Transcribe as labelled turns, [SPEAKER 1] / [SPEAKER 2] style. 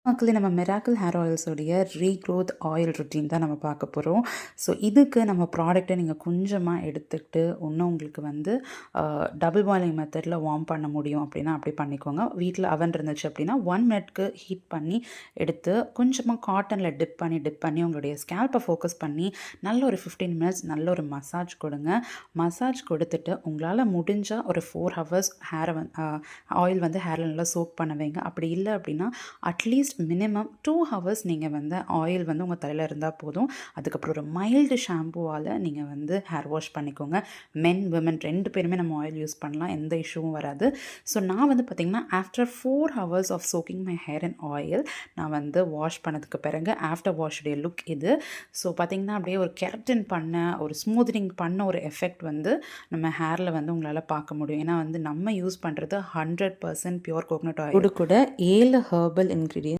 [SPEAKER 1] மக்களே நம்ம miracle hair ஆயில்ஸோடைய ரீக்ரோத் ஆயில் ரொட்டீன் தான் நம்ம பார்க்க போகிறோம். ஸோ இதுக்கு நம்ம ப்ராடக்ட்டை நீங்கள் கொஞ்சமாக எடுத்துக்கிட்டு இன்னும் உங்களுக்கு வந்து டபுள் பாயிலிங் மெத்தடில் வார்ம் பண்ண முடியும் அப்படின்னா அப்படி பண்ணிக்கோங்க. வீட்டில் அவன் இருந்துச்சு அப்படின்னா 1 மினிட்க்கு ஹீட் பண்ணி எடுத்து கொஞ்சமாக காட்டனில் டிப் பண்ணி உங்களுடைய ஸ்கேல்ப்பை ஃபோக்கஸ் பண்ணி நல்ல ஒரு 15 மினிட்ஸ் நல்ல ஒரு மசாஜ் கொடுங்க. மசாஜ் கொடுத்துட்டு உங்களால் முடிஞ்சால் ஒரு 4 ஹவர்ஸ் ஆயில் வந்து ஹேரில் நல்லா சோக் பண்ண வைங்க. அப்படி இல்லை அப்படின்னா அட்லீஸ்ட் மினிமம் 2 ஹவர்ஸ் நீங்கள் வந்து ஆயில் வந்து உங்கள் தலையில் இருந்தால் போதும். அதுக்கப்புறம் ஒரு மைல்டு ஷாம்புவால் நீங்கள் வந்து ஹேர் வாஷ் பண்ணிக்கோங்க. மென் விமன் 2 பேருமே நம்ம ஆயில் யூஸ் பண்ணலாம், எந்த இஷ்யூவும் வராது. ஸோ நான் வந்து பார்த்திங்கன்னா after 4 hours of soaking my hair in oil நான் வந்து வாஷ் பண்ணதுக்கு பிறகு ஆஃப்டர் வாஷுடைய லுக் இது. ஸோ பார்த்திங்கன்னா அப்படியே ஒரு கெரட்டின் பண்ண ஒரு ஸ்மூத்னிங் பண்ண ஒரு எஃபெக்ட் வந்து நம்ம ஹேரில் வந்து உங்களால் பார்க்க முடியும். ஏன்னா வந்து நம்ம யூஸ் பண்ணுறது 100% பியூர் கோகனட் ஆயில் கூட 7 ஹெர்பல் இன்க்ரீடியன்ட்